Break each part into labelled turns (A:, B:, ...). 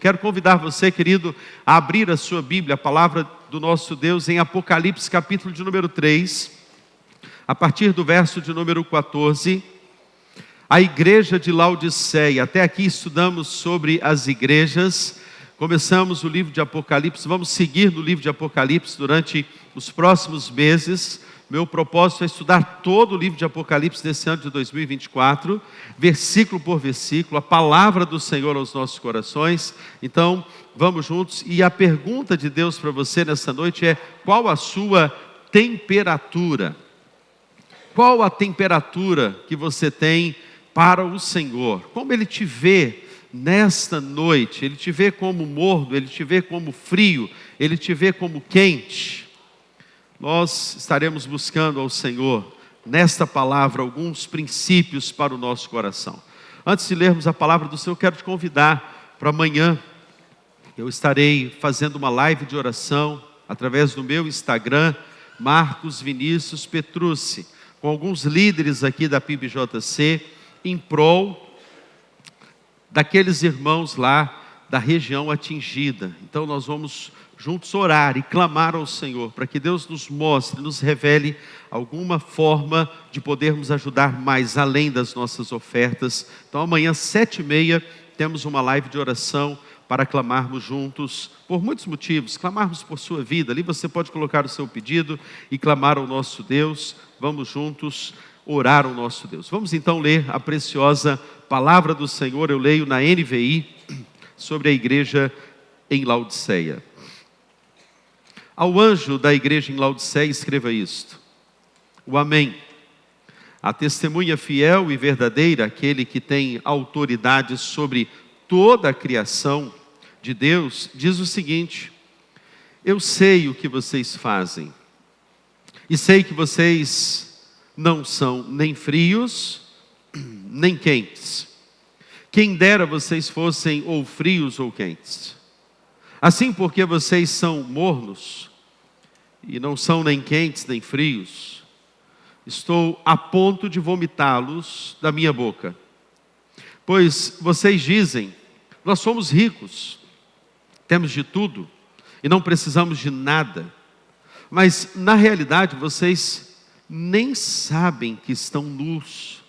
A: Quero convidar você, querido, a abrir a sua Bíblia, a palavra do nosso Deus, em Apocalipse, capítulo de número 3, a partir do verso de número 14, a igreja de Laodiceia. Até aqui estudamos sobre as igrejas, começamos o livro de Apocalipse, vamos seguir no livro de Apocalipse durante os próximos meses. Meu propósito é estudar todo o livro de Apocalipse desse ano de 2024, versículo por versículo, a palavra do Senhor aos nossos corações. Então, vamos juntos. E a pergunta de Deus para você nessa noite é: qual a sua temperatura? Qual a temperatura que você tem para o Senhor? Como Ele te vê nesta noite? Ele te vê como morno, Ele te vê como frio, Ele te vê como quente? Nós estaremos buscando ao Senhor, nesta palavra, alguns princípios para o nosso coração. Antes de lermos a palavra do Senhor, quero te convidar para amanhã. Eu estarei fazendo uma live de oração, através do meu Instagram, Marcos Vinícius Petrucci, com alguns líderes aqui da PIBJC, em prol daqueles irmãos lá da região atingida. Então nós vamos juntos orar e clamar ao Senhor, para que Deus nos mostre, nos revele alguma forma de podermos ajudar mais além das nossas ofertas. Então amanhã, 7h30, temos uma live de oração para clamarmos juntos, por muitos motivos, clamarmos por sua vida. Ali você pode colocar o seu pedido e clamar ao nosso Deus. Vamos juntos orar ao nosso Deus. Vamos então ler a preciosa palavra do Senhor. Eu leio na NVI, sobre a igreja em Laodiceia. Ao anjo da igreja em Laodiceia escreva isto: o Amém, a testemunha fiel e verdadeira, aquele que tem autoridade sobre toda a criação de Deus, diz o seguinte: eu sei o que vocês fazem, e sei que vocês não são nem frios, nem quentes. Quem dera vocês fossem ou frios ou quentes. Assim, porque vocês são mornos, e não são nem quentes nem frios, estou a ponto de vomitá-los da minha boca. Pois vocês dizem: nós somos ricos, temos de tudo, e não precisamos de nada. Mas na realidade vocês nem sabem que estão nus,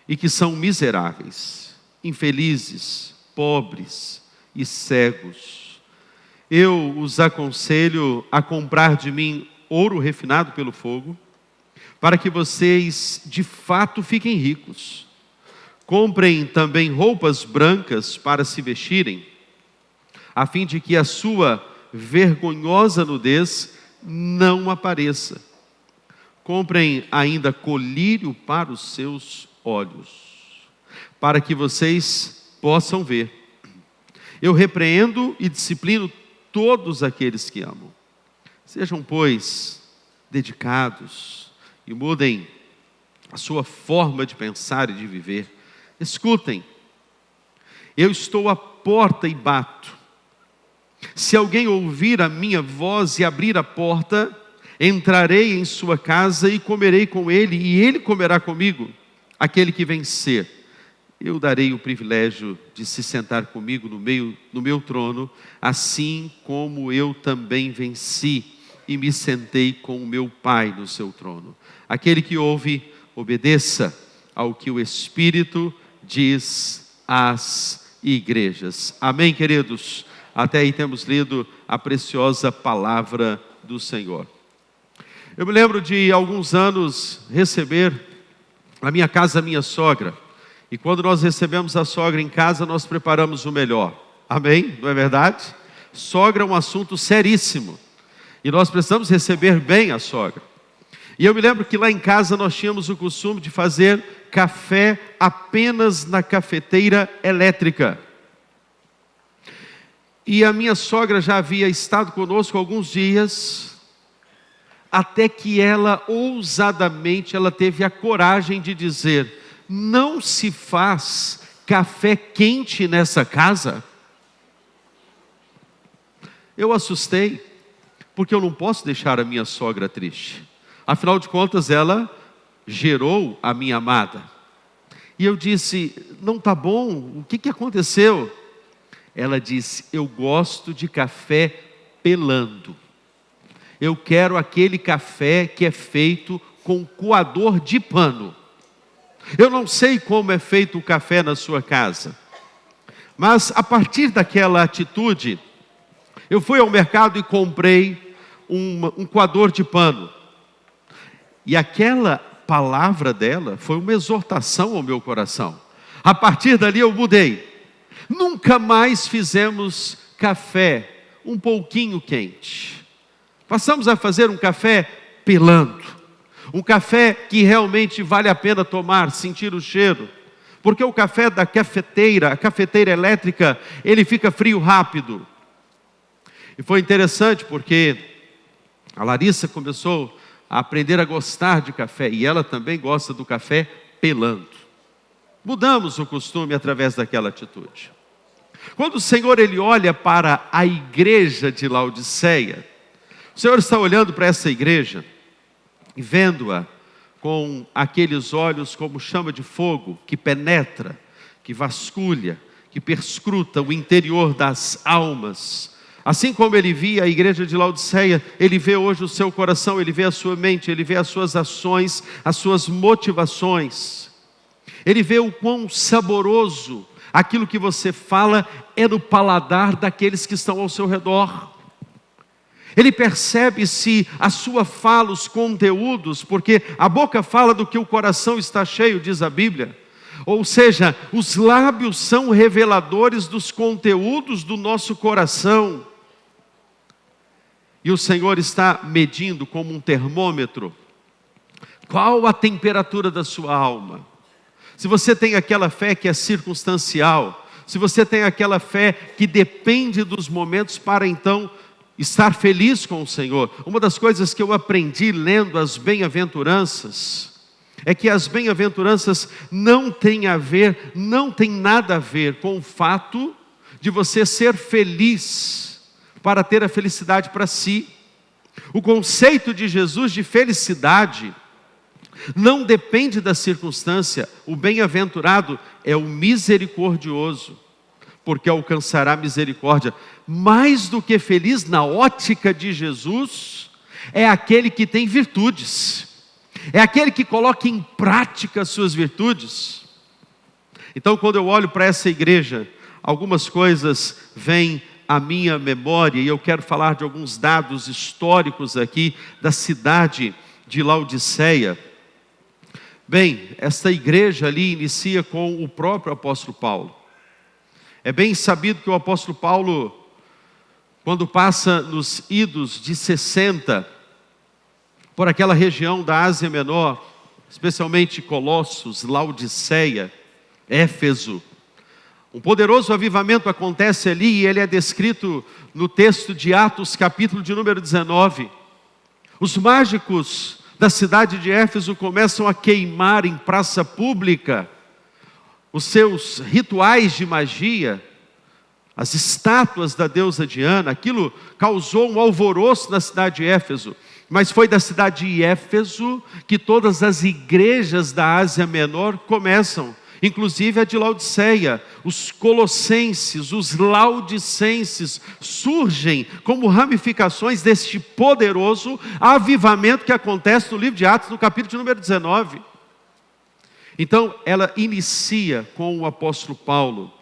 A: e que são miseráveis, infelizes, pobres e cegos. Eu os aconselho a comprar de mim ouro refinado pelo fogo, para que vocês de fato fiquem ricos. Comprem também roupas brancas para se vestirem, a fim de que a sua vergonhosa nudez não apareça. Comprem ainda colírio para os seus olhos, para que vocês possam ver. Eu repreendo e disciplino todos aqueles que amam. Sejam, pois, dedicados e mudem a sua forma de pensar e de viver. Escutem, eu estou à porta e bato. Se alguém ouvir a minha voz e abrir a porta, entrarei em sua casa e comerei com ele, e ele comerá comigo. Aquele que vencer, eu darei o privilégio de se sentar comigo no meu trono, assim como eu também venci e me sentei com o meu Pai no seu trono. Aquele que ouve, obedeça ao que o Espírito diz às igrejas. Amém, queridos? Até aí temos lido a preciosa palavra do Senhor. Eu me lembro de alguns anos receber na minha casa a minha sogra. E quando nós recebemos a sogra em casa, nós preparamos o melhor. Amém? Não é verdade? Sogra é um assunto seríssimo, e nós precisamos receber bem a sogra. E eu me lembro que lá em casa nós tínhamos o costume de fazer café apenas na cafeteira elétrica. E a minha sogra já havia estado conosco alguns dias, até que ela, ousadamente, ela teve a coragem de dizer: não se faz café quente nessa casa? Eu assustei, porque eu não posso deixar a minha sogra triste. Afinal de contas, ela gerou a minha amada. E eu disse: não está bom, o que aconteceu? ela disse: eu gosto de café pelando. Eu quero aquele café que é feito com coador de pano. Eu não sei como é feito o café na sua casa, mas a partir daquela atitude, eu fui ao mercado e comprei um coador de pano. E aquela palavra dela foi uma exortação ao meu coração. A partir dali eu mudei. Nunca mais fizemos café um pouquinho quente. Passamos a fazer um café pelando. Um café que realmente vale a pena tomar, sentir o cheiro. Porque o café da cafeteira, a cafeteira elétrica, ele fica frio rápido. E foi interessante porque a Larissa começou a aprender a gostar de café. E ela também gosta do café pelando. Mudamos o costume através daquela atitude. Quando o Senhor ele olha para a igreja de Laodiceia, o Senhor está olhando para essa igreja e vendo-a com aqueles olhos como chama de fogo, que penetra, que vasculha, que perscruta o interior das almas. Assim como ele via a igreja de Laodiceia, ele vê hoje o seu coração, ele vê a sua mente, ele vê as suas ações, as suas motivações. Ele vê o quão saboroso aquilo que você fala é no paladar daqueles que estão ao seu redor. Ele percebe se a sua fala, os conteúdos, porque a boca fala do que o coração está cheio, diz a Bíblia. Ou seja, os lábios são reveladores dos conteúdos do nosso coração. E o Senhor está medindo como um termômetro qual a temperatura da sua alma. Se você tem aquela fé que é circunstancial, se você tem aquela fé que depende dos momentos para então estar feliz com o Senhor. Uma das coisas que eu aprendi lendo as bem-aventuranças é que as bem-aventuranças não tem nada a ver com o fato de você ser feliz para ter a felicidade para si. O conceito de Jesus de felicidade não depende da circunstância. O bem-aventurado é o misericordioso, porque alcançará misericórdia. Mais do que feliz, na ótica de Jesus, é aquele que tem virtudes. É aquele que coloca em prática as suas virtudes. Então, quando eu olho para essa igreja, algumas coisas vêm à minha memória, e eu quero falar de alguns dados históricos aqui da cidade de Laodiceia. Bem, esta igreja ali inicia com o próprio apóstolo Paulo. É bem sabido que o apóstolo Paulo, quando passa nos idos de 60, por aquela região da Ásia Menor, especialmente Colossos, Laodiceia, Éfeso, um poderoso avivamento acontece ali e ele é descrito no texto de Atos, capítulo de número 19. Os mágicos da cidade de Éfeso começam a queimar em praça pública os seus rituais de magia, as estátuas da deusa Diana. Aquilo causou um alvoroço na cidade de Éfeso, mas foi da cidade de Éfeso que todas as igrejas da Ásia Menor começam, inclusive a de Laodiceia. Os colossenses, os laodicenses surgem como ramificações deste poderoso avivamento que acontece no livro de Atos, no capítulo de número 19. Então, ela inicia com o apóstolo Paulo.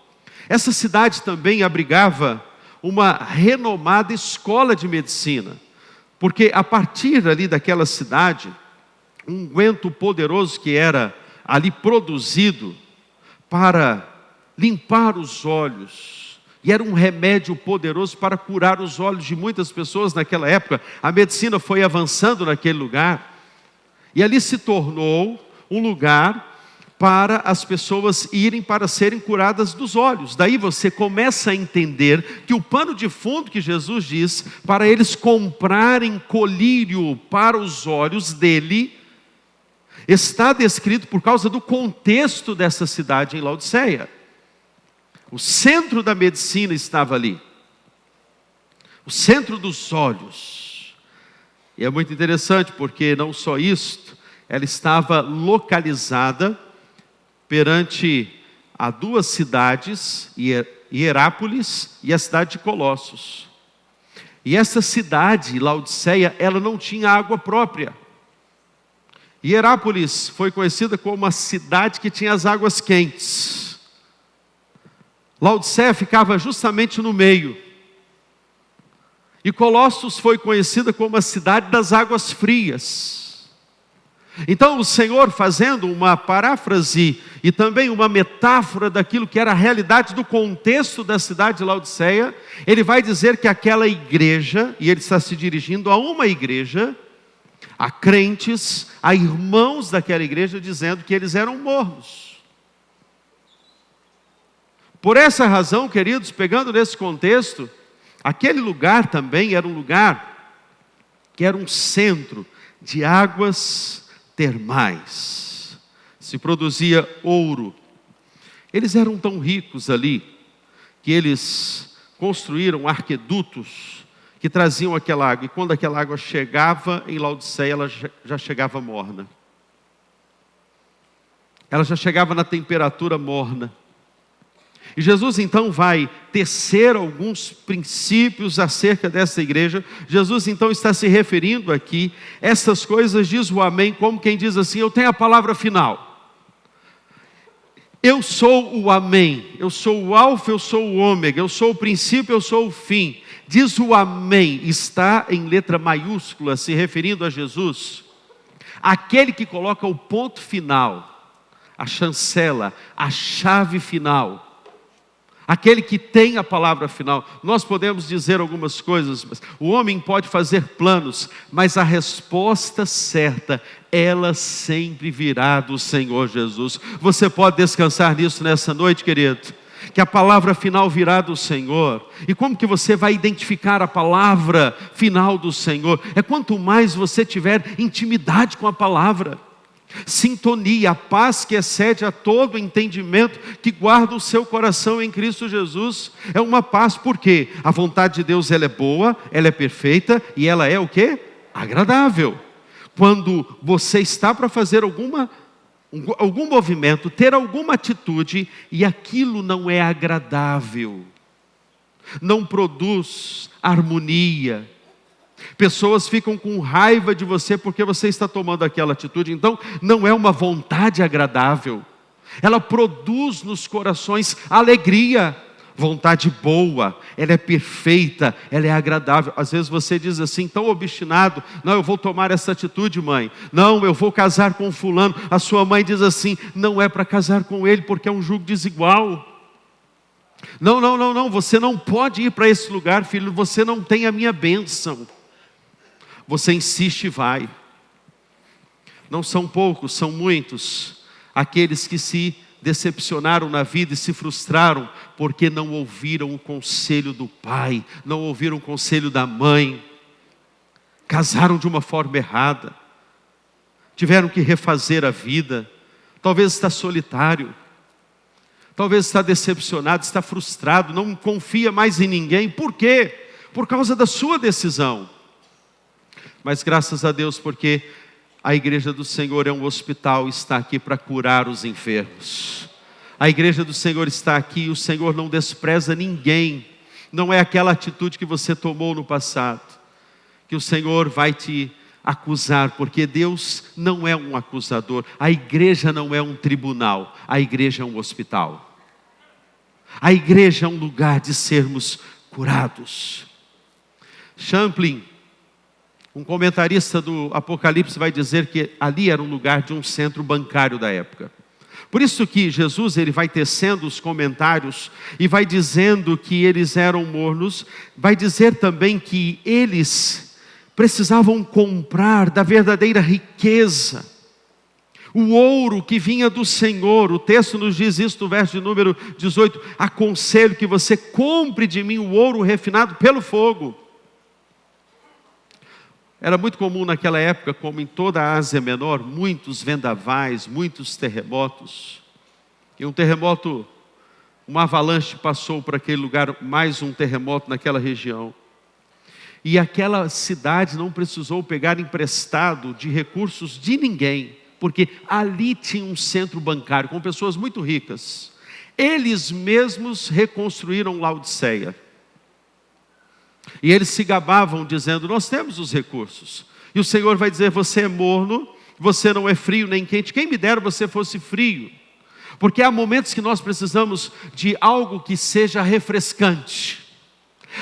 A: Essa cidade também abrigava uma renomada escola de medicina, porque a partir ali daquela cidade, um unguento poderoso que era ali produzido para limpar os olhos, e era um remédio poderoso para curar os olhos de muitas pessoas naquela época. A medicina foi avançando naquele lugar, e ali se tornou um lugar para as pessoas irem para serem curadas dos olhos. Daí você começa a entender que o pano de fundo que Jesus diz para eles comprarem colírio para os olhos dele está descrito por causa do contexto dessa cidade em Laodiceia. O centro da medicina estava ali, o centro dos olhos. E é muito interessante porque não só isto, ela estava localizada perante a duas cidades, e Hierápolis e a cidade de Colossos. E essa cidade, Laodiceia, ela não tinha água própria. Hierápolis foi conhecida como uma cidade que tinha as águas quentes. Laodiceia ficava justamente no meio. E Colossos foi conhecida como a cidade das águas frias. Então o Senhor, fazendo uma paráfrase e também uma metáfora daquilo que era a realidade do contexto da cidade de Laodiceia, Ele vai dizer que aquela igreja, e Ele está se dirigindo a uma igreja, a crentes, a irmãos daquela igreja, dizendo que eles eram mornos. Por essa razão, queridos, pegando nesse contexto, aquele lugar também era um lugar que era um centro de águas termais. Se produzia ouro. Eles eram tão ricos ali que eles construíram arquedutos que traziam aquela água. E quando aquela água chegava em Laodiceia, ela já chegava morna. Ela já chegava na temperatura morna. E Jesus então vai tecer alguns princípios acerca dessa igreja. Jesus então está se referindo aqui, essas coisas, diz o amém, como quem diz assim: eu tenho a palavra final. Eu sou o amém, eu sou o alfa, eu sou o ômega, eu sou o princípio, eu sou o fim. Diz o amém, está em letra maiúscula, se referindo a Jesus, aquele que coloca o ponto final, a chancela, a chave final. Aquele que tem a palavra final. Nós podemos dizer algumas coisas, mas o homem pode fazer planos, mas a resposta certa, ela sempre virá do Senhor Jesus. Você pode descansar nisso nessa noite, querido? Que a palavra final virá do Senhor. E como que você vai identificar a palavra final do Senhor? É quanto mais você tiver intimidade com a palavra. Sintonia, a paz que excede a todo entendimento, que guarda o seu coração em Cristo Jesus. É uma paz, porque a vontade de Deus, ela é boa, ela é perfeita e ela é o quê? Agradável. Quando você está para fazer algum movimento, ter alguma atitude, e aquilo não é agradável, não produz harmonia, pessoas ficam com raiva de você porque você está tomando aquela atitude. Então não é uma vontade agradável. Ela produz nos corações alegria. Vontade boa, ela é perfeita, ela é agradável. Às vezes você diz assim, tão obstinado: não, eu vou tomar essa atitude, mãe. Não, eu vou casar com fulano. A sua mãe diz assim: não é para casar com ele, porque é um jugo desigual. Não, você não pode ir para esse lugar, filho, você não tem a minha bênção. Você insiste e vai. Não são poucos, são muitos aqueles que se decepcionaram na vida e se frustraram porque não ouviram o conselho do pai, não ouviram o conselho da mãe, casaram de uma forma errada, tiveram que refazer a vida. Talvez está solitário, talvez está decepcionado, está frustrado, não confia mais em ninguém. Por quê? Por causa da sua decisão. Mas graças a Deus, porque a igreja do Senhor é um hospital, está aqui para curar os enfermos. A igreja do Senhor está aqui e o Senhor não despreza ninguém. Não é aquela atitude que você tomou no passado que o Senhor vai te acusar, porque Deus não é um acusador. A igreja não é um tribunal, a igreja é um hospital. A igreja é um lugar de sermos curados. Champlin, um comentarista do Apocalipse, vai dizer que ali era um lugar de um centro bancário da época. Por isso que Jesus, ele vai tecendo os comentários e vai dizendo que eles eram mornos. Vai dizer também que eles precisavam comprar da verdadeira riqueza, o ouro que vinha do Senhor. O texto nos diz isso no verso de número 18: aconselho que você compre de mim o ouro refinado pelo fogo. Era muito comum naquela época, como em toda a Ásia Menor, muitos vendavais, muitos terremotos. E um terremoto, uma avalanche passou por aquele lugar, mais um terremoto naquela região. E aquela cidade não precisou pegar emprestado de recursos de ninguém, porque ali tinha um centro bancário com pessoas muito ricas. Eles mesmos reconstruíram Laodiceia. E eles se gabavam dizendo: nós temos os recursos. E o Senhor vai dizer: você é morno, você não é frio nem quente. Quem me dera você fosse frio. Porque há momentos que nós precisamos de algo que seja refrescante.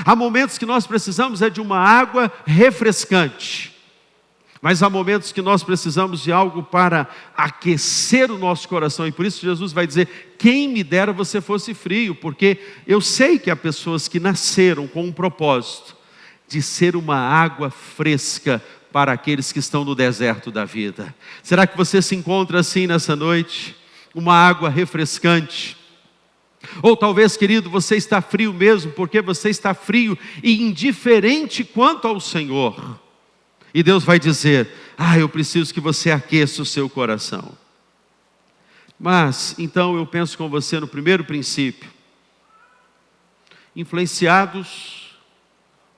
A: Há momentos que nós precisamos de uma água refrescante. Mas há momentos que nós precisamos de algo para aquecer o nosso coração. E por isso Jesus vai dizer: quem me dera você fosse frio. Porque eu sei que há pessoas que nasceram com um propósito de ser uma água fresca para aqueles que estão no deserto da vida. Será que você se encontra assim nessa noite? Uma água refrescante? Ou talvez, querido, você está frio mesmo, porque você está frio e indiferente quanto ao Senhor. E Deus vai dizer: eu preciso que você aqueça o seu coração. Mas, então eu penso com você no primeiro princípio: influenciados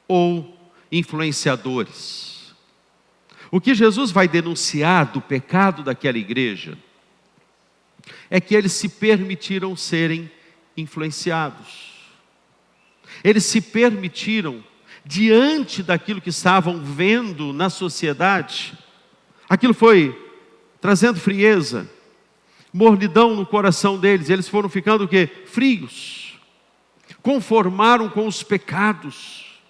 A: ou influenciadores. O que Jesus vai denunciar do pecado daquela igreja é que eles se permitiram serem influenciados. Eles se permitiram, diante daquilo que estavam vendo na sociedade, aquilo foi trazendo frieza, mornidão no coração deles. Eles foram ficando o quê? Frios. Conformaram com os pecados.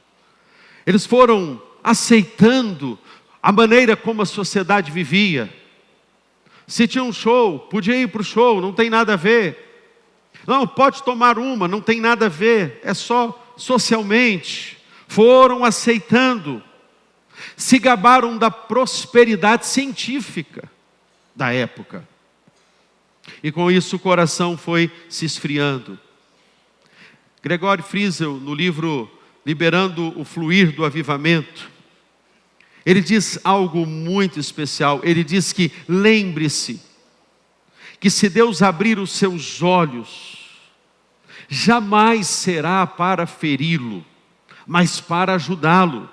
A: Eles foram aceitando a maneira como a sociedade vivia. Se tinha um show, podia ir para o show, não tem nada a ver. Não, pode tomar uma, não tem nada a ver, é só socialmente. Foram aceitando, se gabaram da prosperidade científica da época. E com isso o coração foi se esfriando. Gregório Friesel, no livro Liberando o Fluir do Avivamento, ele diz algo muito especial. Ele diz que lembre-se que se Deus abrir os seus olhos, jamais será para feri-lo, mas para ajudá-lo.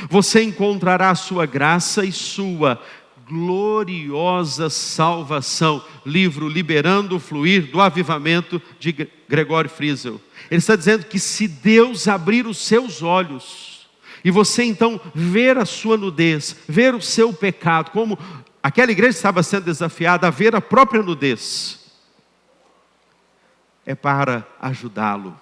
A: Você encontrará a sua graça e sua gloriosa salvação. Livro Liberando o Fluir do Avivamento, de Gregório Friesel. Ele está dizendo que se Deus abrir os seus olhos, e você então ver a sua nudez, ver o seu pecado, como aquela igreja estava sendo desafiada a ver a própria nudez, é para ajudá-lo.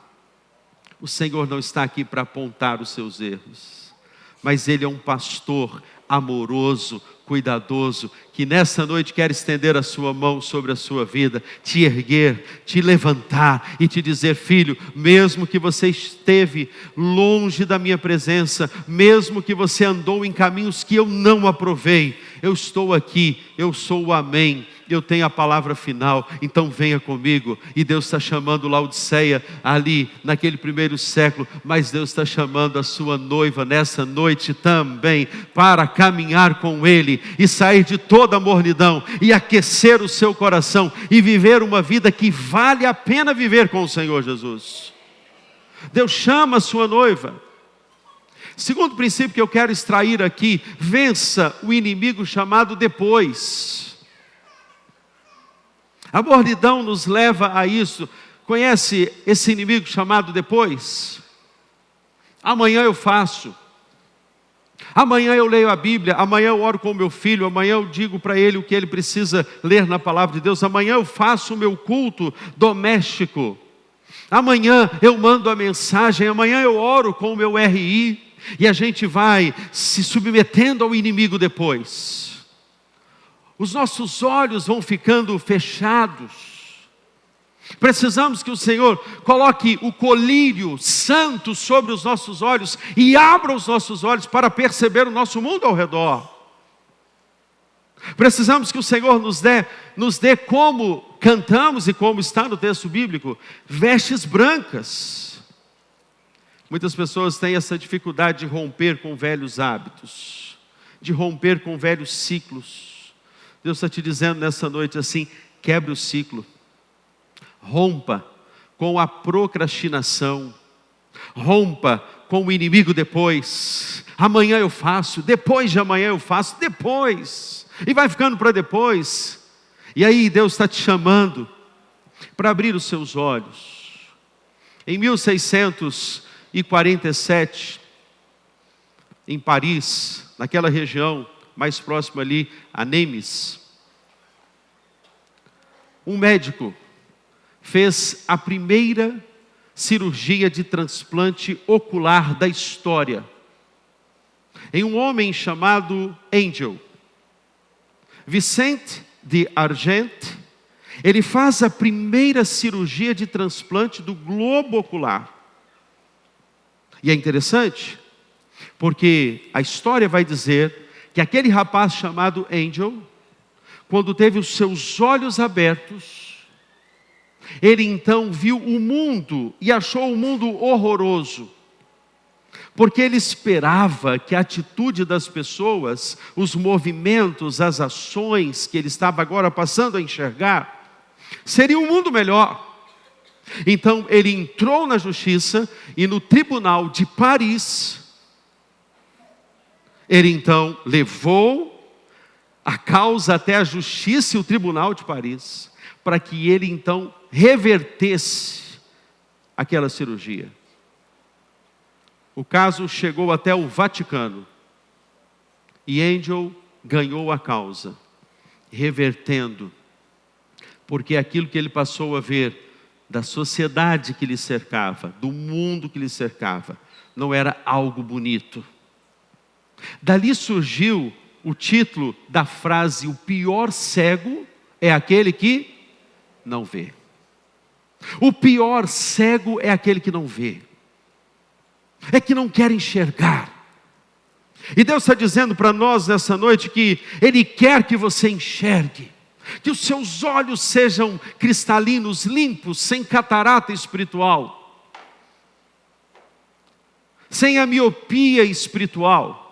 A: O Senhor não está aqui para apontar os seus erros, mas Ele é um pastor amoroso, cuidadoso, que nessa noite quer estender a sua mão sobre a sua vida, te erguer, te levantar e te dizer: filho, mesmo que você esteve longe da minha presença, mesmo que você andou em caminhos que eu não aprovei, eu estou aqui, eu sou o amém, eu tenho a palavra final, então venha comigo. E Deus está chamando Laodiceia ali naquele primeiro século, mas Deus está chamando a sua noiva nessa noite também, para caminhar com Ele e sair de toda a mornidão e aquecer o seu coração e viver uma vida que vale a pena viver com o Senhor Jesus. Deus chama a sua noiva. Segundo princípio que eu quero extrair aqui: vença o inimigo chamado depois. A mornidão nos leva a isso. Conhece esse inimigo chamado depois? Amanhã eu faço. Amanhã eu leio a Bíblia. Amanhã eu oro com o meu filho. Amanhã eu digo para ele o que ele precisa ler na palavra de Deus. Amanhã eu faço o meu culto doméstico. Amanhã eu mando a mensagem. Amanhã eu oro com o meu RI. E a gente vai se submetendo ao inimigo depois. Os nossos olhos vão ficando fechados. Precisamos que o Senhor coloque o colírio santo sobre os nossos olhos e abra os nossos olhos para perceber o nosso mundo ao redor. Precisamos que o Senhor nos dê, como cantamos e como está no texto bíblico, vestes brancas. Muitas pessoas têm essa dificuldade de romper com velhos hábitos, de romper com velhos ciclos. Deus está te dizendo nessa noite assim: quebre o ciclo, rompa com a procrastinação, rompa com o inimigo depois. Amanhã eu faço, depois de amanhã eu faço, depois, e vai ficando para depois. E aí Deus está te chamando para abrir os seus olhos. Em 1647, em Paris, naquela região mais próxima ali a Nimes, um médico fez a primeira cirurgia de transplante ocular da história, em um homem chamado Angel. Vicente de Argent, ele faz a primeira cirurgia de transplante do globo ocular. E é interessante, porque a história vai dizer que aquele rapaz chamado Angel, quando teve os seus olhos abertos, ele então viu o mundo e achou o mundo horroroso. Porque ele esperava que a atitude das pessoas, os movimentos, as ações que ele estava agora passando a enxergar, seria um mundo melhor. Então ele entrou na justiça e no tribunal de Paris, ele então levou a causa até a justiça e o tribunal de Paris, para que ele então revertesse aquela cirurgia. O caso chegou até o Vaticano, e Angel ganhou a causa, revertendo, porque aquilo que ele passou a ver da sociedade que lhe cercava, do mundo que lhe cercava, não era algo bonito. Dali surgiu o título da frase: o pior cego é aquele que não vê. O pior cego é aquele que não vê, é que não quer enxergar. E Deus está dizendo para nós nessa noite que Ele quer que você enxergue, que os seus olhos sejam cristalinos, limpos, sem catarata espiritual, sem a miopia espiritual.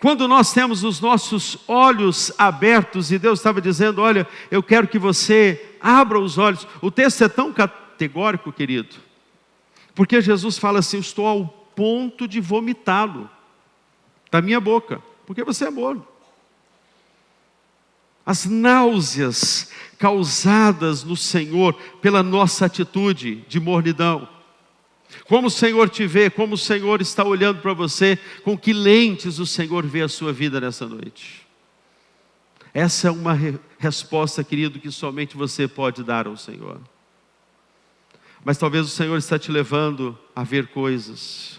A: Quando nós temos os nossos olhos abertos, e Deus estava dizendo: olha, eu quero que você abra os olhos. O texto é tão categórico, querido, porque Jesus fala assim: eu estou ao ponto de vomitá-lo da minha boca, porque você é morno. As náuseas causadas no Senhor pela nossa atitude de mornidão. Como o Senhor te vê, como o Senhor está olhando para você, com que lentes o Senhor vê a sua vida nessa noite. Essa é uma resposta, querido, que somente você pode dar ao Senhor. Mas talvez o Senhor está te levando a ver coisas,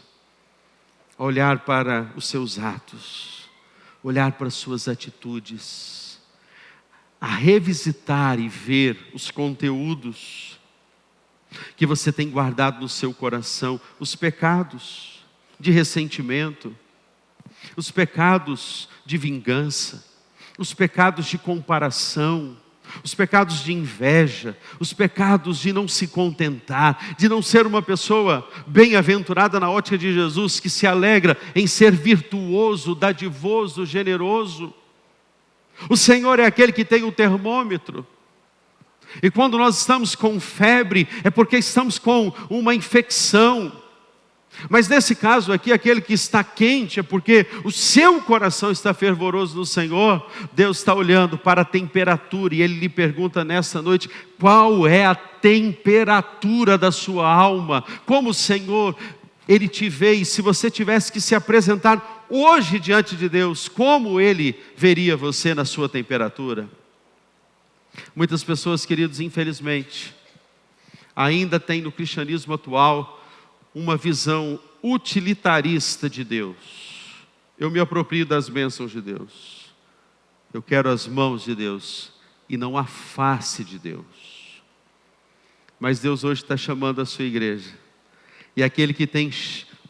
A: a olhar para os seus atos, olhar para as suas atitudes, a revisitar e ver os conteúdos que você tem guardado no seu coração, os pecados de ressentimento, os pecados de vingança, os pecados de comparação, os pecados de inveja, os pecados de não se contentar, de não ser uma pessoa bem-aventurada na ótica de Jesus, que se alegra em ser virtuoso, dadivoso, generoso. O Senhor é aquele que tem o termômetro. E quando nós estamos com febre, é porque estamos com uma infecção. Mas nesse caso aqui, aquele que está quente, é porque o seu coração está fervoroso no Senhor. Deus está olhando para a temperatura, e Ele lhe pergunta nessa noite: qual é a temperatura da sua alma? Como o Senhor, Ele te vê, e se você tivesse que se apresentar hoje diante de Deus, como Ele veria você na sua temperatura? Muitas pessoas, queridos, infelizmente, ainda têm no cristianismo atual uma visão utilitarista de Deus. Eu me aproprio das bênçãos de Deus, eu quero as mãos de Deus e não a face de Deus. Mas Deus hoje está chamando a sua igreja, e aquele que tem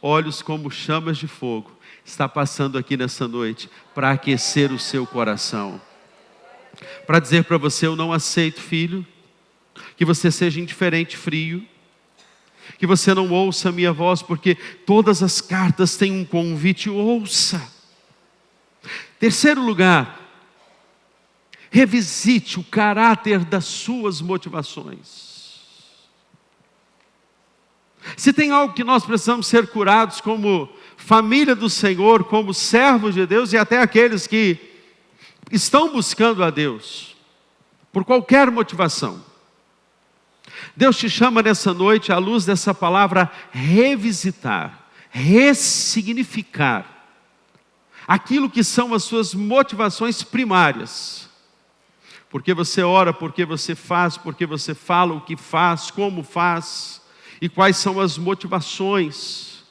A: olhos como chamas de fogo está passando aqui nessa noite para aquecer o seu coração, para dizer para você: eu não aceito, filho, que você seja indiferente, frio, que você não ouça a minha voz, porque todas as cartas têm um convite: ouça. Terceiro lugar, revisite o caráter das suas motivações. Se tem algo que nós precisamos ser curados como família do Senhor, como servos de Deus, e até aqueles que estão buscando a Deus, por qualquer motivação. Deus te chama nessa noite, à luz dessa palavra, revisitar, ressignificar aquilo que são as suas motivações primárias. Porque você ora, porque você faz, porque você fala o que faz, como faz, e quais são as motivações.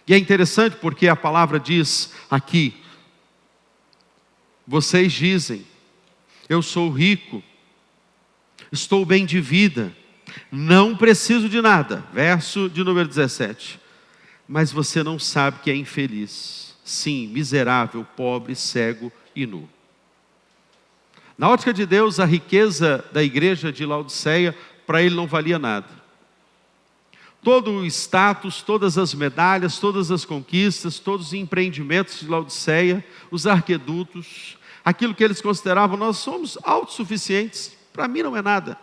A: E é interessante porque a palavra diz aqui, vocês dizem, eu sou rico, estou bem de vida, não preciso de nada. Verso de número 17. Mas você não sabe que é infeliz. Sim, miserável, pobre, cego e nu. Na ótica de Deus, a riqueza da igreja de Laodiceia, para ele não valia nada. Todo o status, todas as medalhas, todas as conquistas, todos os empreendimentos de Laodiceia, os arquedutos, aquilo que eles consideravam, nós somos autossuficientes. Para mim não é nada.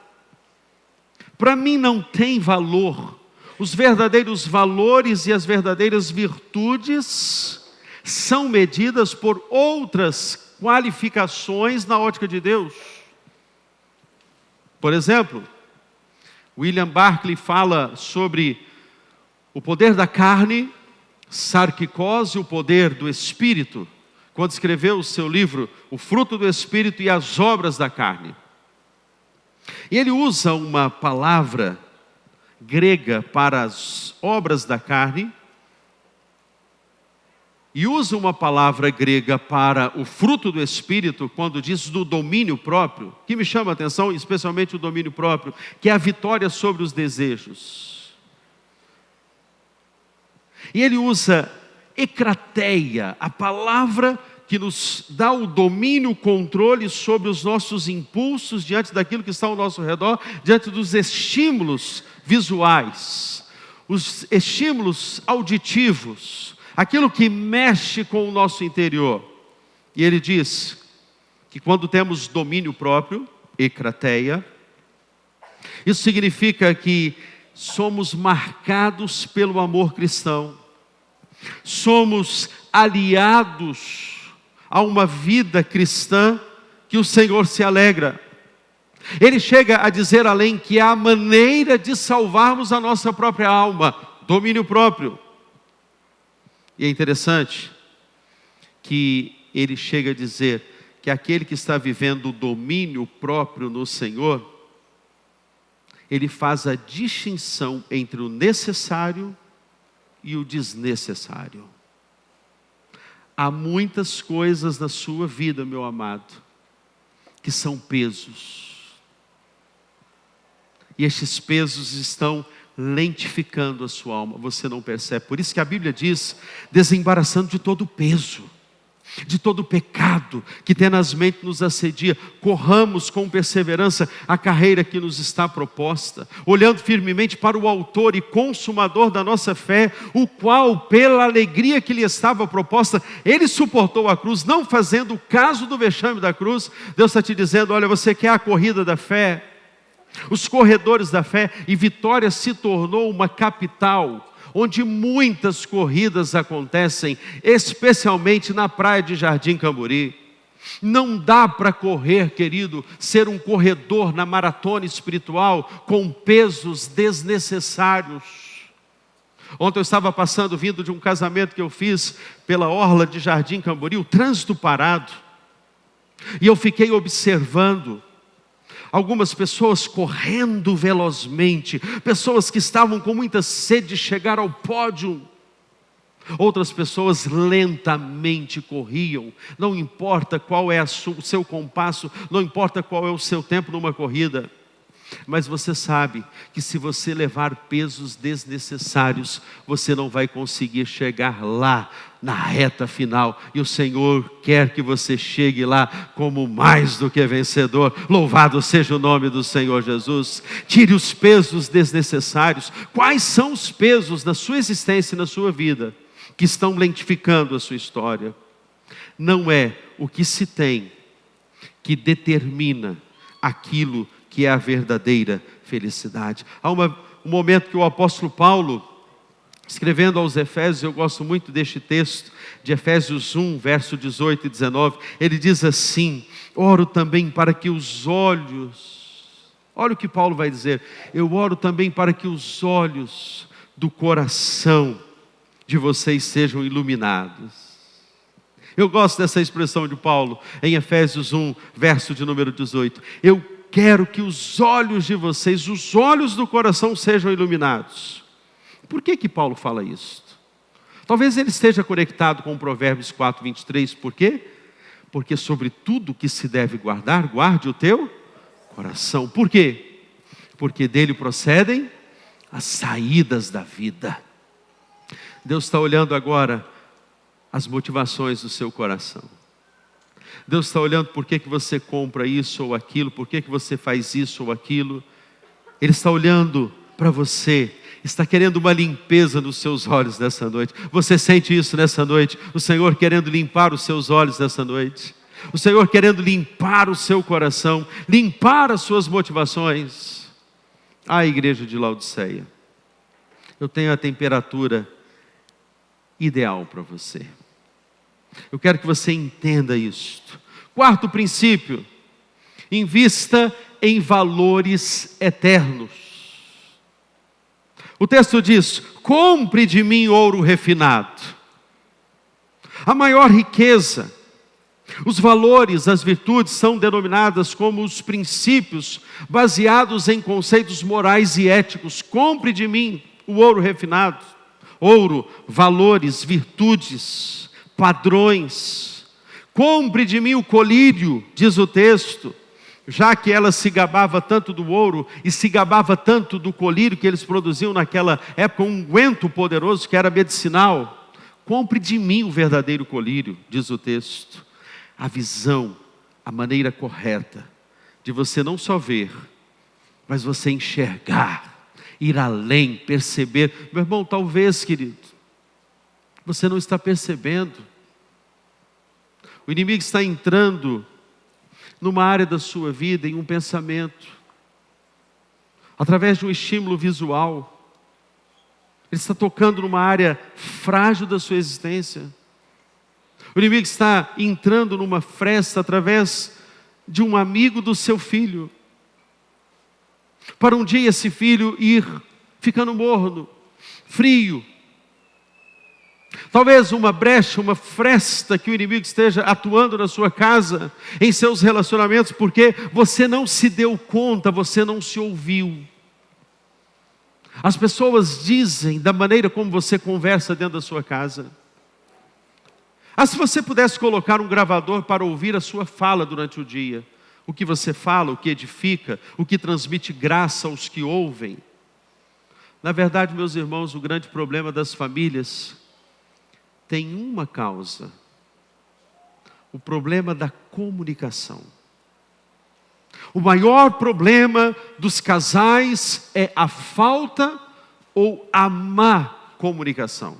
A: Para mim não tem valor. Os verdadeiros valores e as verdadeiras virtudes são medidas por outras qualificações na ótica de Deus. Por exemplo, William Barclay fala sobre o poder da carne, sarquicose, o poder do espírito, quando escreveu o seu livro, O Fruto do Espírito e as Obras da Carne. E ele usa uma palavra grega para as obras da carne e usa uma palavra grega para o fruto do Espírito, quando diz do domínio próprio, que me chama a atenção, especialmente o domínio próprio, que é a vitória sobre os desejos. E ele usa ekrateia, a palavra que nos dá o domínio, o controle sobre os nossos impulsos diante daquilo que está ao nosso redor, diante dos estímulos visuais, os estímulos auditivos, aquilo que mexe com o nosso interior. E ele diz que quando temos domínio próprio, ekrateia, isso significa que somos marcados pelo amor cristão, somos aliados a uma vida cristã que o Senhor se alegra. Ele chega a dizer além que é a maneira de salvarmos a nossa própria alma, domínio próprio. E é interessante que ele chega a dizer que aquele que está vivendo o domínio próprio no Senhor, ele faz a distinção entre o necessário e o desnecessário. Há muitas coisas na sua vida, meu amado, que são pesos. E estes pesos estão lentificando a sua alma, você não percebe. Por isso que a Bíblia diz, desembaraçando de todo o peso, de todo o pecado que tenazmente nos assedia, corramos com perseverança a carreira que nos está proposta, olhando firmemente para o autor e consumador da nossa fé, o qual, pela alegria que lhe estava proposta, ele suportou a cruz, não fazendo caso do vexame da cruz. Deus está te dizendo, olha, você quer a corrida da fé, os corredores da fé, e Vitória se tornou uma capital onde muitas corridas acontecem, especialmente na praia de Jardim Camburi. Não dá para correr, querido, ser um corredor na maratona espiritual com pesos desnecessários. Ontem eu estava passando, vindo de um casamento que eu fiz pela orla de Jardim Camburi, o trânsito parado, e eu fiquei observando algumas pessoas correndo velozmente, pessoas que estavam com muita sede de chegar ao pódio, outras pessoas lentamente corriam, não importa qual é o seu compasso, não importa qual é o seu tempo numa corrida, mas você sabe que se você levar pesos desnecessários, você não vai conseguir chegar lá na reta final, e o Senhor quer que você chegue lá como mais do que vencedor. Louvado seja o nome do Senhor Jesus. Tire os pesos desnecessários. Quais são os pesos da sua existência e na sua vida que estão lentificando a sua história? Não é o que se tem que determina aquilo que é a verdadeira felicidade. Há um momento que o apóstolo Paulo Escrevendo aos Efésios, eu gosto muito deste texto, de Efésios 1, verso 18 e 19, ele diz assim: oro também para que os olhos, olha o que Paulo vai dizer, eu oro também para que os olhos do coração de vocês sejam iluminados. Eu gosto dessa expressão de Paulo, em Efésios 1, verso de número 18, eu quero que os olhos de vocês, os olhos do coração sejam iluminados. Por que Paulo fala isso? Talvez ele esteja conectado com Provérbios 4, 23, por quê? Porque sobre tudo que se deve guardar, guarde o teu coração. Por quê? Porque dele procedem as saídas da vida. Deus está olhando agora as motivações do seu coração. Deus está olhando por que você compra isso ou aquilo, por que você faz isso ou aquilo. Ele está olhando para você, está querendo uma limpeza nos seus olhos nessa noite. Você sente isso nessa noite? O Senhor querendo limpar os seus olhos nessa noite. O Senhor querendo limpar o seu coração, limpar as suas motivações. Ah, igreja de Laodiceia, eu tenho a temperatura ideal para você. Eu quero que você entenda isto. Quarto princípio: invista em valores eternos. O texto diz: compre de mim ouro refinado. A maior riqueza, os valores, as virtudes são denominadas como os princípios baseados em conceitos morais e éticos. Compre de mim o ouro refinado. Ouro, valores, virtudes, padrões. Compre de mim o colírio, diz o texto, já que ela se gabava tanto do ouro e se gabava tanto do colírio que eles produziam naquela época, um unguento poderoso que era medicinal. Compre de mim o verdadeiro colírio, diz o texto. A visão, a maneira correta de você não só ver, mas você enxergar, ir além, perceber. Meu irmão, talvez, querido, você não está percebendo. O inimigo está entrando numa área da sua vida, em um pensamento, através de um estímulo visual. Ele está tocando numa área frágil da sua existência. O inimigo está entrando numa fresta através de um amigo do seu filho, para um dia esse filho ir ficando morno, frio. Talvez uma brecha, uma fresta que o inimigo esteja atuando na sua casa, em seus relacionamentos, porque você não se deu conta, você não se ouviu. As pessoas dizem da maneira como você conversa dentro da sua casa. Se você pudesse colocar um gravador para ouvir a sua fala durante o dia, o que você fala, o que edifica, o que transmite graça aos que ouvem. Na verdade, meus irmãos, o grande problema das famílias tem uma causa: o problema da comunicação. O maior problema dos casais é a falta ou a má comunicação.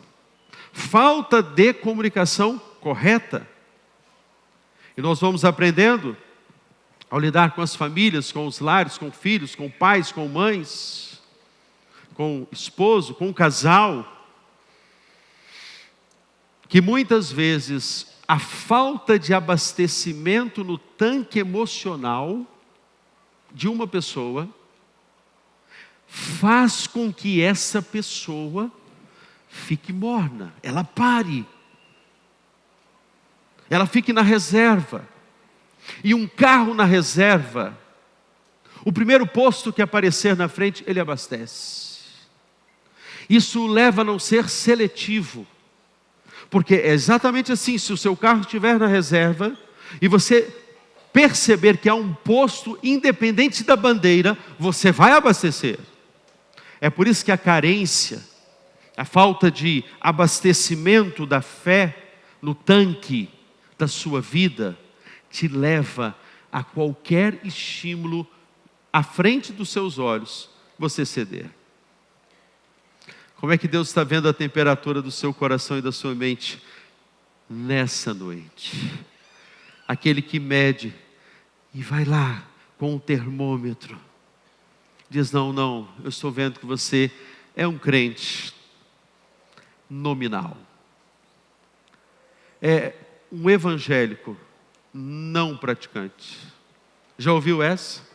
A: Falta de comunicação correta. E nós vamos aprendendo ao lidar com as famílias, com os lares, com filhos, com pais, com mães, com esposo, com casal, que muitas vezes a falta de abastecimento no tanque emocional de uma pessoa faz com que essa pessoa fique morna, ela pare, ela fique na reserva. E um carro na reserva, o primeiro posto que aparecer na frente, ele abastece. Isso leva a não ser seletivo, porque é exatamente assim: se o seu carro estiver na reserva e você perceber que há um posto, independente da bandeira, você vai abastecer. É por isso que a carência, a falta de abastecimento da fé no tanque da sua vida, te leva a qualquer estímulo à frente dos seus olhos, você ceder. Como é que Deus está vendo a temperatura do seu coração e da sua mente nessa noite? Aquele que mede e vai lá com o termômetro, diz: não, eu estou vendo que você é um crente, nominal. É um evangélico não praticante. Já ouviu essa?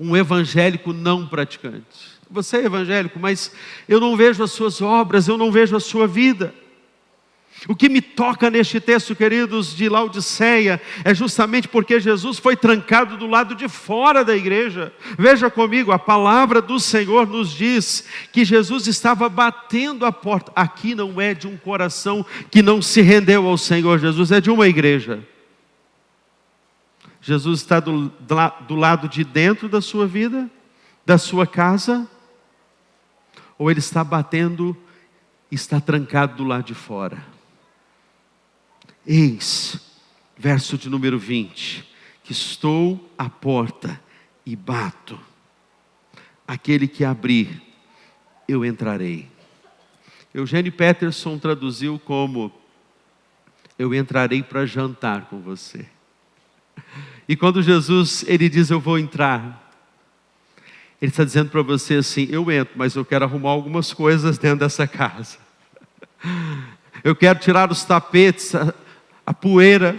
A: Um evangélico não praticante. Você é evangélico, mas eu não vejo as suas obras, eu não vejo a sua vida. O que me toca neste texto, queridos, de Laodiceia, é justamente porque Jesus foi trancado do lado de fora da igreja. Veja comigo, a palavra do Senhor nos diz que Jesus estava batendo a porta. Aqui não é de um coração que não se rendeu ao Senhor Jesus, é de uma igreja. Jesus está do lado de dentro da sua vida, da sua casa, ou Ele está batendo, está trancado do lado de fora? Eis, verso de número 20, que estou à porta e bato. Aquele que abrir, eu entrarei. Eugênio Peterson traduziu como: eu entrarei para jantar com você. E quando Jesus, Ele diz, eu vou entrar, Ele está dizendo para você assim: eu entro, mas eu quero arrumar algumas coisas dentro dessa casa. Eu quero tirar os tapetes, a poeira,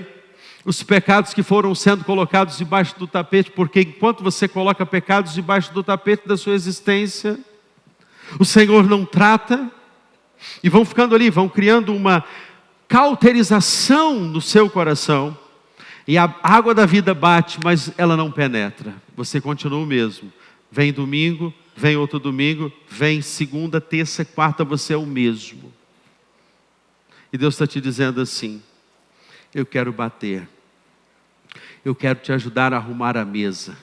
A: os pecados que foram sendo colocados debaixo do tapete, porque enquanto você coloca pecados debaixo do tapete da sua existência, o Senhor não trata, e vão ficando ali, vão criando uma cauterização no seu coração, e a água da vida bate, mas ela não penetra, você continua o mesmo. Vem domingo, vem outro domingo, vem segunda, terça, quarta, você é o mesmo. E Deus está te dizendo assim: eu quero bater, eu quero te ajudar a arrumar a mesa,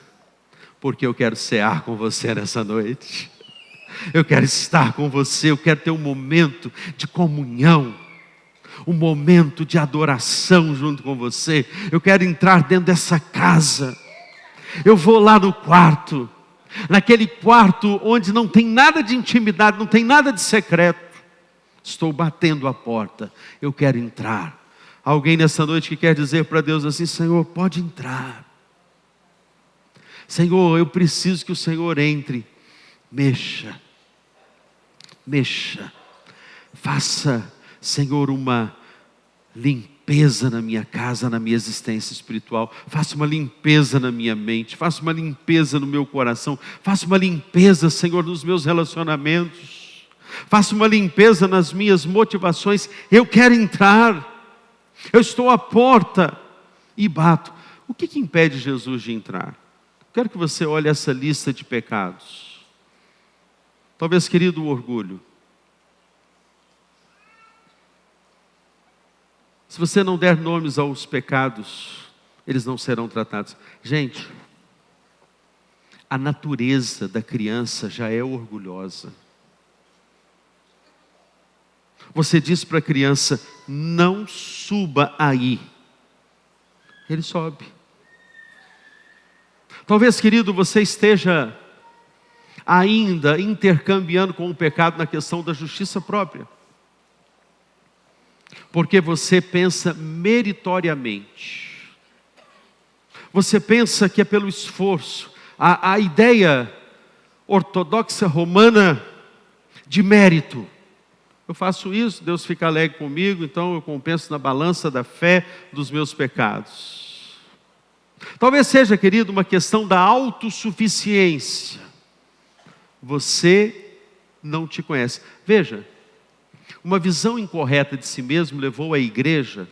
A: porque eu quero cear com você nessa noite. Eu quero estar com você, eu quero ter um momento de comunhão, um momento de adoração junto com você. Eu quero entrar dentro dessa casa, eu vou lá no quarto, naquele quarto onde não tem nada de intimidade, não tem nada de secreto. Estou batendo a porta, eu quero entrar. Alguém nessa noite que quer dizer para Deus assim: Senhor, pode entrar. Senhor, eu preciso que o Senhor entre. Mexa, faça, Senhor, uma limpeza na minha casa, na minha existência espiritual. Faça uma limpeza na minha mente, faça uma limpeza no meu coração, faça uma limpeza, Senhor, nos meus relacionamentos, faça uma limpeza nas minhas motivações. Eu quero entrar. Eu estou à porta e bato. O que impede Jesus de entrar? Quero que você olhe essa lista de pecados. Talvez, querido, o orgulho. Se você não der nomes aos pecados, eles não serão tratados. Gente, a natureza da criança já é orgulhosa. Você diz para a criança: não suba aí. Ele sobe. Talvez, querido, você esteja ainda intercambiando com o pecado na questão da justiça própria. Porque você pensa meritoriamente. Você pensa que é pelo esforço. A ideia ortodoxa romana de mérito. Eu faço isso, Deus fica alegre comigo, então eu compenso na balança da fé dos meus pecados. Talvez seja, querido, uma questão da autossuficiência. Você não te conhece. Veja, uma visão incorreta de si mesmo levou a igreja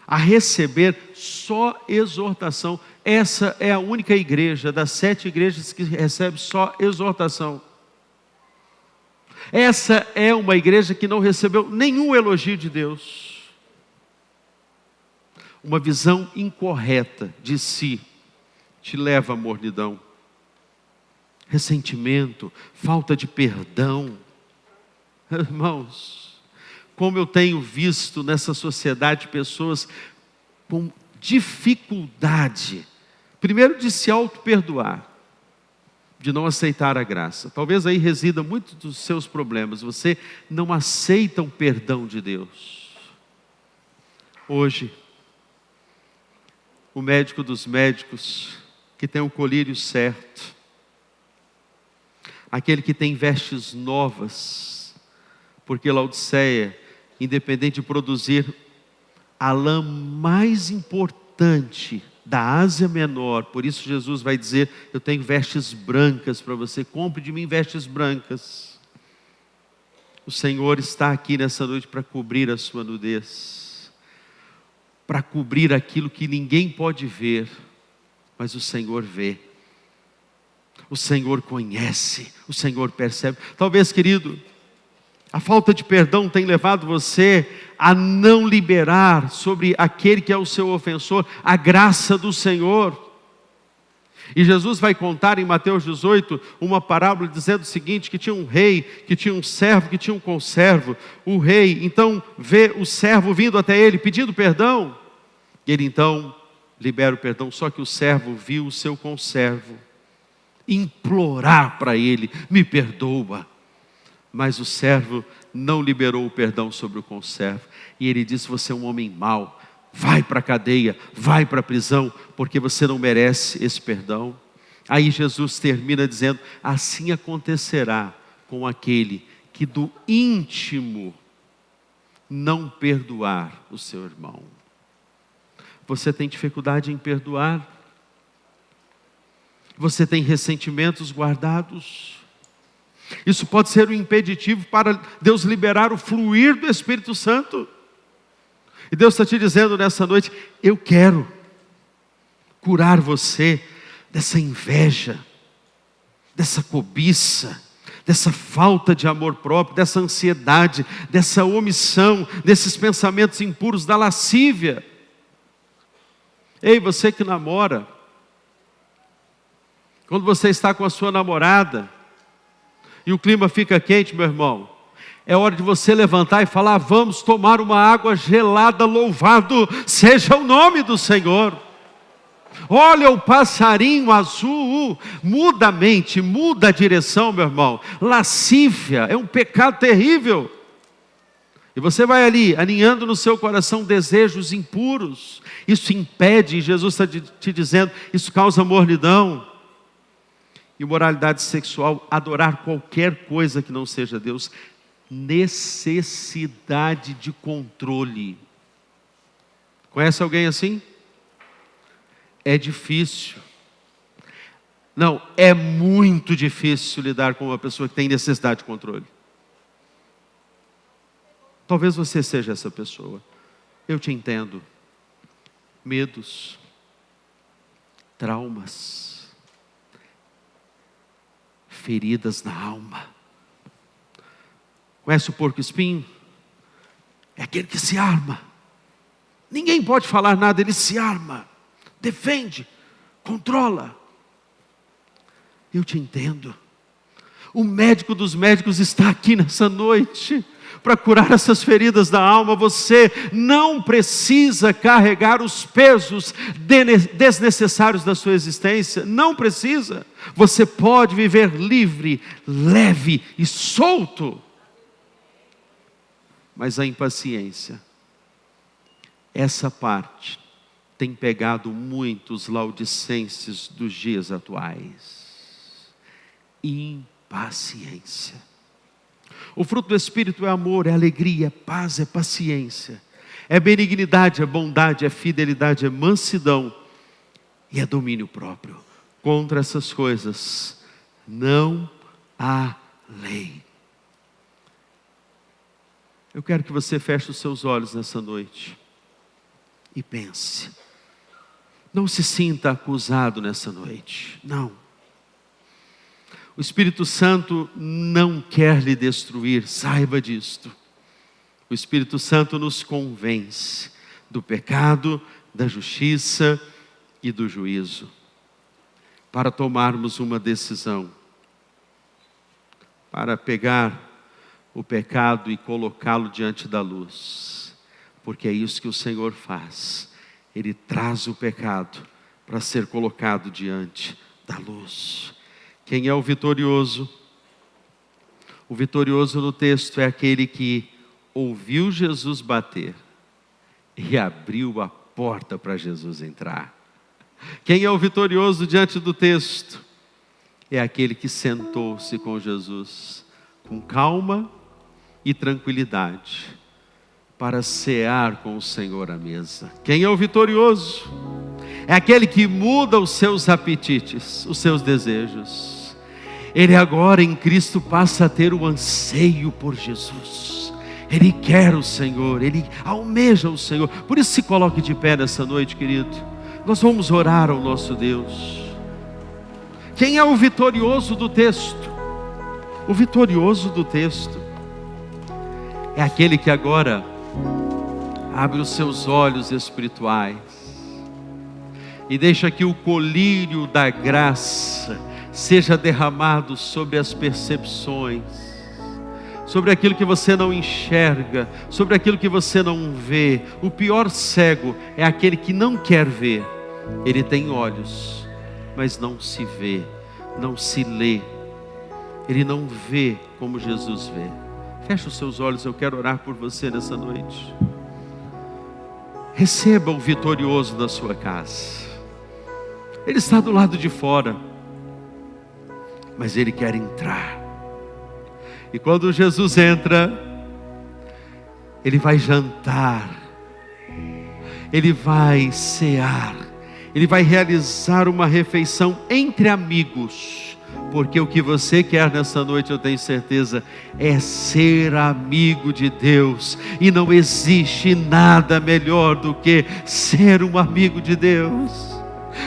A: a receber só exortação. Essa é a única igreja das 7 igrejas que recebe só exortação. Essa é uma igreja que não recebeu nenhum elogio de Deus. Uma visão incorreta de si te leva à mornidão, ressentimento, falta de perdão. Irmãos, como eu tenho visto nessa sociedade pessoas com dificuldade, primeiro de se auto-perdoar, de não aceitar a graça. Talvez aí resida muito dos seus problemas. Você não aceita o perdão de Deus. Hoje, o médico dos médicos, que tem o colírio certo, aquele que tem vestes novas porque Laodiceia, independente de produzir a lã mais importante da Ásia Menor, por isso Jesus vai dizer: eu tenho vestes brancas para você, compre de mim vestes brancas. O Senhor está aqui nessa noite para cobrir a sua nudez, para cobrir aquilo que ninguém pode ver, mas o Senhor vê, o Senhor conhece, o Senhor percebe. Talvez, querido, a falta de perdão tem levado você a não liberar sobre aquele que é o seu ofensor a graça do Senhor. E Jesus vai contar em Mateus 18 uma parábola dizendo o seguinte: que tinha um rei, que tinha um servo, que tinha um conservo. O rei então vê o servo vindo até ele pedindo perdão, e ele então libera o perdão. Só que o servo viu o seu conservo implorar para ele: me perdoa. Mas o servo não liberou o perdão sobre o conservo, e ele disse: você é um homem mau, vai para a cadeia, vai para a prisão, porque você não merece esse perdão. Aí Jesus termina dizendo: assim acontecerá com aquele que do íntimo não perdoar o seu irmão. Você tem dificuldade em perdoar? Você tem ressentimentos guardados? Isso pode ser um impeditivo para Deus liberar o fluir do Espírito Santo. E Deus está te dizendo nessa noite: eu quero curar você dessa inveja, dessa cobiça, dessa falta de amor próprio, dessa ansiedade, dessa omissão, desses pensamentos impuros, da lascívia. Ei, você que namora, quando você está com a sua namorada e o clima fica quente, meu irmão, é hora de você levantar e falar: vamos tomar uma água gelada, louvado seja o nome do Senhor. Olha o passarinho azul, muda a mente, muda a direção, meu irmão. Lascívia é um pecado terrível. E você vai ali, aninhando no seu coração desejos impuros. Isso impede, Jesus está te dizendo, isso causa mornidão. Imoralidade sexual, adorar qualquer coisa que não seja Deus. Necessidade de controle. Conhece alguém assim? É difícil. Não, é muito difícil lidar com uma pessoa que tem necessidade de controle. Talvez você seja essa pessoa. Eu te entendo. Medos, traumas, feridas na alma. Conhece o porco-espinho? É aquele que se arma. Ninguém pode falar nada, ele se arma, defende, controla. Eu te entendo. O médico dos médicos está aqui nessa noite para curar essas feridas da alma. Você não precisa carregar os pesos desnecessários da sua existência. Não precisa. Você pode viver livre, leve e solto. Mas a impaciência, essa parte, tem pegado muitos laodicenses dos dias atuais. Impaciência. O fruto do Espírito é amor, é alegria, é paz, é paciência, é benignidade, é bondade, é fidelidade, é mansidão e é domínio próprio. Contra essas coisas não há lei. Eu quero que você feche os seus olhos nessa noite e pense. Não se sinta acusado nessa noite, não. O Espírito Santo não quer lhe destruir, saiba disto. O Espírito Santo nos convence do pecado, da justiça e do juízo, para tomarmos uma decisão, para pegar o pecado e colocá-lo diante da luz, porque é isso que o Senhor faz. Ele traz o pecado para ser colocado diante da luz. Quem é o vitorioso? O vitorioso no texto é aquele que ouviu Jesus bater e abriu a porta para Jesus entrar. Quem é o vitorioso diante do texto? É aquele que sentou-se com Jesus com calma e tranquilidade para cear com o Senhor à mesa. Quem é o vitorioso? É aquele que muda os seus apetites, os seus desejos. Ele agora em Cristo passa a ter o anseio por Jesus. Ele quer o Senhor, ele almeja o Senhor. Por isso se coloque de pé nessa noite, querido. Nós vamos orar ao nosso Deus. Quem é o vitorioso do texto? O vitorioso do texto é aquele que agora abre os seus olhos espirituais e deixa que o colírio da graça seja derramado sobre as percepções, sobre aquilo que você não enxerga, sobre aquilo que você não vê. O pior cego é aquele que não quer ver. Ele tem olhos, mas não se vê, não se lê. Ele não vê como Jesus vê. Feche os seus olhos, eu quero orar por você nessa noite. Receba o vitorioso na sua casa. Ele está do lado de fora, mas ele quer entrar. E quando Jesus entra, ele vai jantar, ele vai cear, ele vai realizar uma refeição entre amigos. Porque o que você quer nessa noite, eu tenho certeza, é ser amigo de Deus. E não existe nada melhor do que ser um amigo de Deus.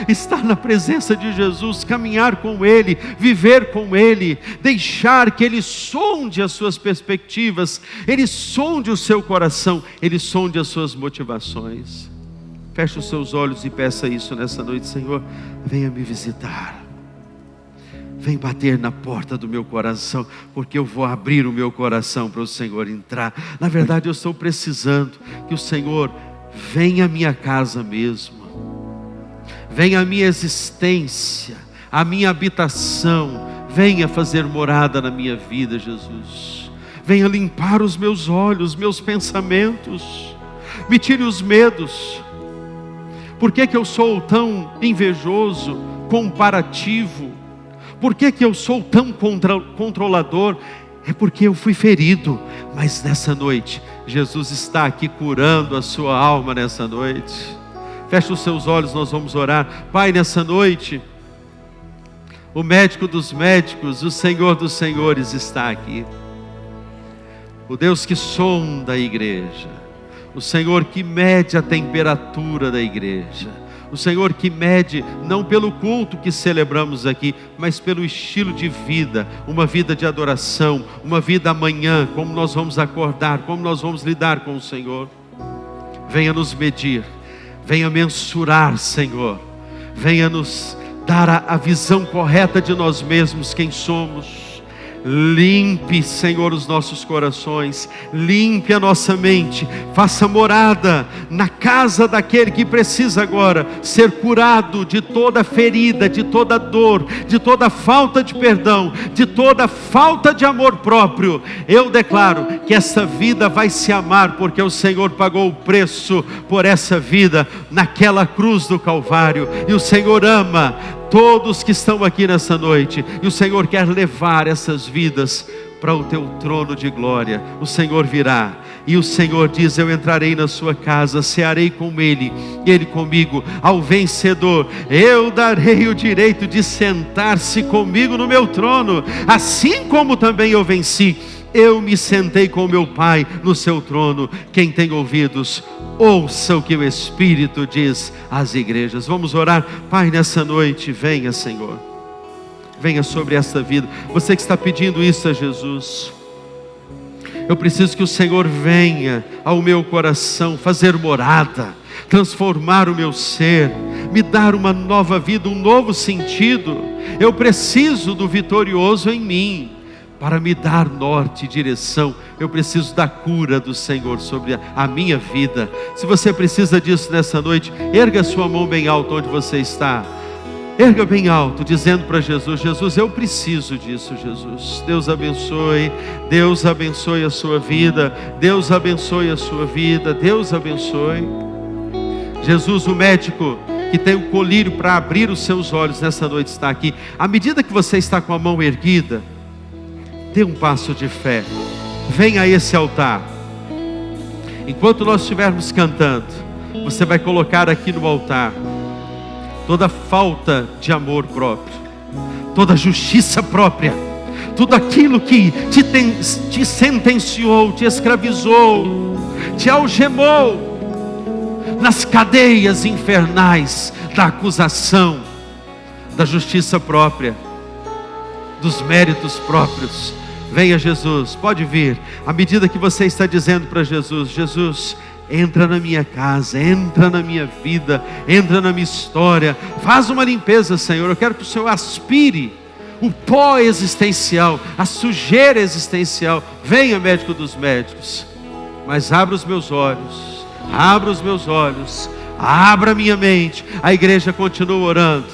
A: Estar na presença de Jesus, caminhar com Ele, viver com Ele, deixar que Ele sonde as suas perspectivas, Ele sonde o seu coração, Ele sonde as suas motivações. Feche os seus olhos e peça isso nessa noite. Senhor, venha me visitar. Vem bater na porta do meu coração, porque eu vou abrir o meu coração para o Senhor entrar. Na verdade eu estou precisando que o Senhor venha à minha casa mesmo, venha à minha existência, à minha habitação, venha fazer morada na minha vida, Jesus. Venha limpar os meus olhos, meus pensamentos, me tire os medos. Por que eu sou tão invejoso, comparativo? Por que eu sou tão controlador? É porque eu fui ferido. Mas nessa noite, Jesus está aqui curando a sua alma nessa noite. Feche os seus olhos, nós vamos orar. Pai, nessa noite, o médico dos médicos, o Senhor dos senhores está aqui. O Deus que sonda a igreja. O Senhor que mede a temperatura da igreja. O Senhor que mede, não pelo culto que celebramos aqui, mas pelo estilo de vida, uma vida de adoração, uma vida amanhã, como nós vamos acordar, como nós vamos lidar com o Senhor. Venha nos medir, venha mensurar, Senhor, venha nos dar a visão correta de nós mesmos, quem somos. Limpe, Senhor, os nossos corações, limpe a nossa mente, faça morada na casa daquele que precisa agora ser curado de toda ferida, de toda dor, de toda falta de perdão, de toda falta de amor próprio. Eu declaro que essa vida vai se amar, porque o Senhor pagou o preço por essa vida naquela cruz do Calvário, e o Senhor ama todos que estão aqui nessa noite, e o Senhor quer levar essas vidas para o teu trono de glória. O Senhor virá, e o Senhor diz: eu entrarei na sua casa, cearei com Ele, e Ele comigo. Ao vencedor eu darei o direito de sentar-se comigo no meu trono, assim como também eu venci. Eu me sentei com meu Pai no seu trono. Quem tem ouvidos, ouça o que o Espírito diz às igrejas. Vamos orar. Pai, nessa noite, venha, Senhor, venha sobre esta vida. Você que está pedindo isso a Jesus, eu preciso que o Senhor venha ao meu coração, fazer morada, transformar o meu ser, me dar uma nova vida, um novo sentido. Eu preciso do vitorioso em mim, para me dar norte e direção. Eu preciso da cura do Senhor sobre a minha vida. Se você precisa disso nessa noite, erga sua mão bem alto onde você está. Erga bem alto, dizendo para Jesus: Jesus, eu preciso disso, Jesus. Deus abençoe, Deus abençoe a sua vida, Deus abençoe a sua vida, Deus abençoe. Jesus, o médico que tem o colírio para abrir os seus olhos nessa noite, está aqui. À medida que você está com a mão erguida, dê um passo de fé. venha a esse altar. Enquanto nós estivermos cantando, você vai colocar aqui no altar toda falta de amor próprio, toda justiça própria, tudo aquilo que te sentenciou, te escravizou, te algemou nas cadeias infernais da acusação, da justiça própria, dos méritos próprios. Venha, Jesus, pode vir. À medida que você está dizendo para Jesus: Jesus, entra na minha casa, entra na minha vida, entra na minha história, faz uma limpeza, Senhor. Eu quero que o Senhor aspire o pó existencial, a sujeira existencial. Venha, médico dos médicos. Mas abra os meus olhos, abra os meus olhos, abra a minha mente. A igreja continua orando.